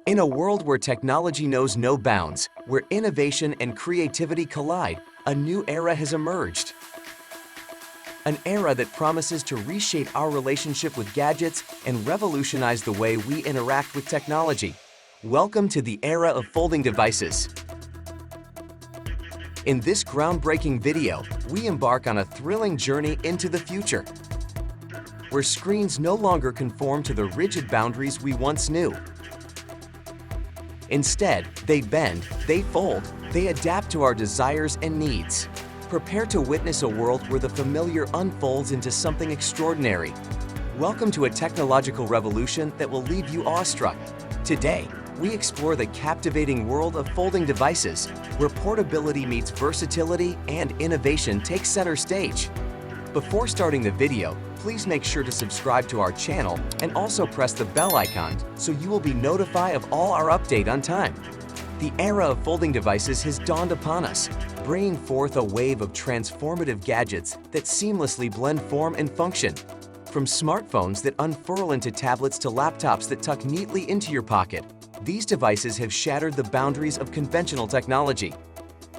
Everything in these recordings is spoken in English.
In a world where technology knows no bounds, where innovation and creativity collide, a new era has emerged. An era that promises to reshape our relationship with gadgets and revolutionize the way we interact with technology. Welcome to the era of folding devices. In this groundbreaking video, we embark on a thrilling journey into the future, where screens no longer conform to the rigid boundaries we once knew. Instead, they bend, they fold, they adapt to our desires and needs. Prepare to witness a world where the familiar unfolds into something extraordinary. Welcome to a technological revolution that will leave you awestruck. Today, we explore the captivating world of folding devices, where portability meets versatility and innovation takes center stage. Before starting the video, please make sure to subscribe to our channel and also press the bell icon so you will be notified of all our updates on time. The era of folding devices has dawned upon us, bringing forth a wave of transformative gadgets that seamlessly blend form and function. From smartphones that unfurl into tablets to laptops that tuck neatly into your pocket, these devices have shattered the boundaries of conventional technology.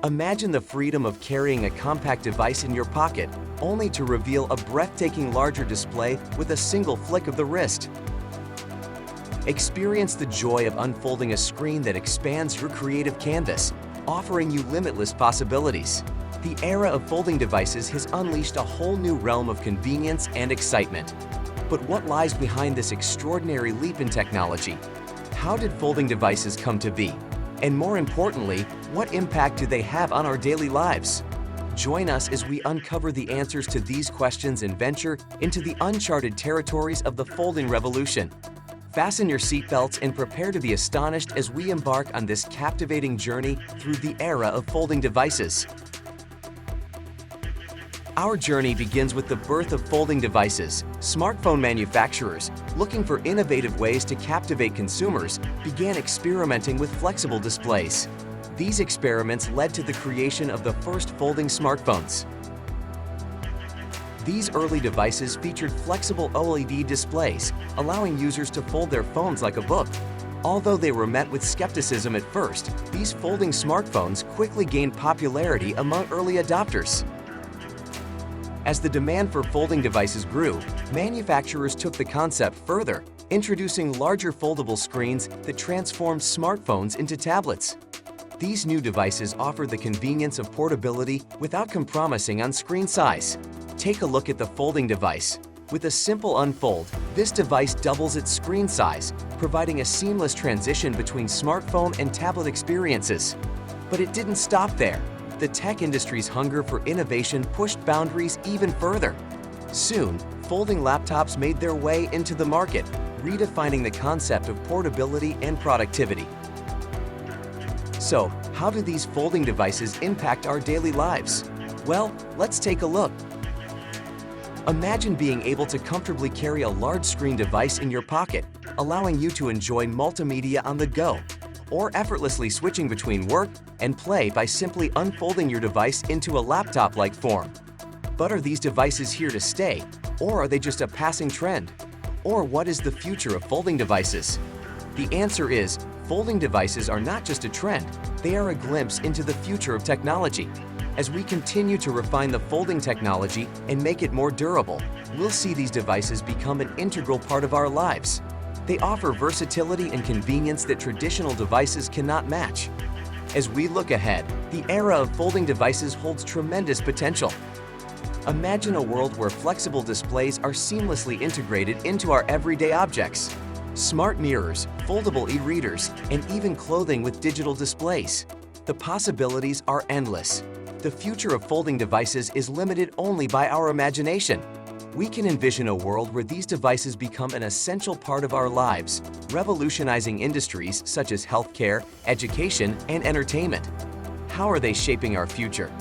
Imagine the freedom of carrying a compact device in your pocket, only to reveal a breathtaking larger display with a single flick of the wrist. Experience the joy of unfolding a screen that expands your creative canvas, offering you limitless possibilities. The era of folding devices has unleashed a whole new realm of convenience and excitement. But what lies behind this extraordinary leap in technology? How did folding devices come to be? And more importantly, what impact do they have on our daily lives? Join us as we uncover the answers to these questions and venture into the uncharted territories of the folding revolution. Fasten your seatbelts and prepare to be astonished as we embark on this captivating journey through the era of folding devices. Our journey begins with the birth of folding devices. Smartphone manufacturers, looking for innovative ways to captivate consumers, began experimenting with flexible displays. These experiments led to the creation of the first folding smartphones. These early devices featured flexible OLED displays, allowing users to fold their phones like a book. Although they were met with skepticism at first, these folding smartphones quickly gained popularity among early adopters. As the demand for folding devices grew, manufacturers took the concept further, introducing larger foldable screens that transformed smartphones into tablets. These new devices offer the convenience of portability without compromising on screen size. Take a look at the folding device. With a simple unfold, this device doubles its screen size, providing a seamless transition between smartphone and tablet experiences. But it didn't stop there. The tech industry's hunger for innovation pushed boundaries even further. Soon, folding laptops made their way into the market, redefining the concept of portability and productivity. So, how do these folding devices impact our daily lives? Well, let's take a look. Imagine being able to comfortably carry a large screen device in your pocket, allowing you to enjoy multimedia on the go, or effortlessly switching between work and play by simply unfolding your device into a laptop-like form. But are these devices here to stay, or are they just a passing trend? Or what is the future of folding devices? The answer is, folding devices are not just a trend, they are a glimpse into the future of technology. As we continue to refine the folding technology and make it more durable, we'll see these devices become an integral part of our lives. They offer versatility and convenience that traditional devices cannot match. As we look ahead, the era of folding devices holds tremendous potential. Imagine a world where flexible displays are seamlessly integrated into our everyday objects. Smart mirrors, foldable e-readers, and even clothing with digital displays. The possibilities are endless. The future of folding devices is limited only by our imagination. We can envision a world where these devices become an essential part of our lives, revolutionizing industries such as healthcare, education, and entertainment. How are they shaping our future?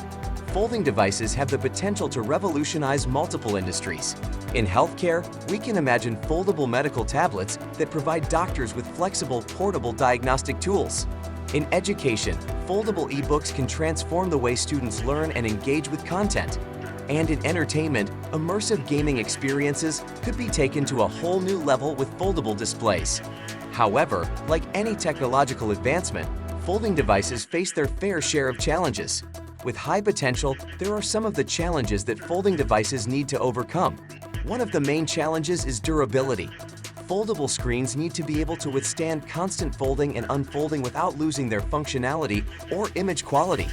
Folding devices have the potential to revolutionize multiple industries. In healthcare, we can imagine foldable medical tablets that provide doctors with flexible, portable diagnostic tools. In education, foldable ebooks can transform the way students learn and engage with content. And in entertainment, immersive gaming experiences could be taken to a whole new level with foldable displays. However, like any technological advancement, folding devices face their fair share of challenges. With high potential, there are some of the challenges that folding devices need to overcome. One of the main challenges is durability. Foldable screens need to be able to withstand constant folding and unfolding without losing their functionality or image quality.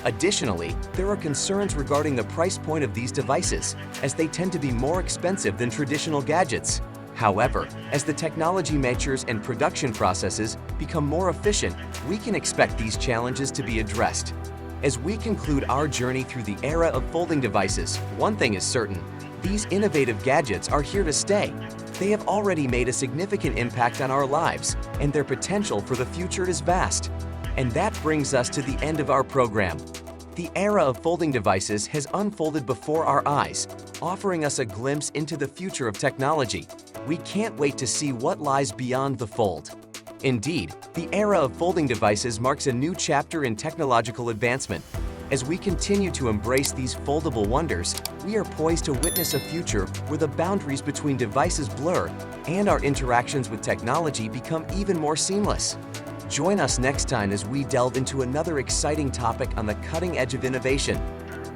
Additionally, there are concerns regarding the price point of these devices, as they tend to be more expensive than traditional gadgets. However, as the technology matures and production processes become more efficient, we can expect these challenges to be addressed. As we conclude our journey through the era of folding devices, one thing is certain: these innovative gadgets are here to stay. They have already made a significant impact on our lives, and their potential for the future is vast. And that brings us to the end of our program. The era of folding devices has unfolded before our eyes, offering us a glimpse into the future of technology. We can't wait to see what lies beyond the fold. Indeed, the era of folding devices marks a new chapter in technological advancement. As we continue to embrace these foldable wonders, we are poised to witness a future where the boundaries between devices blur and our interactions with technology become even more seamless. Join us next time as we delve into another exciting topic on the cutting edge of innovation.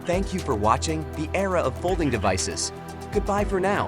Thank you for watching the era of folding devices. Goodbye for now.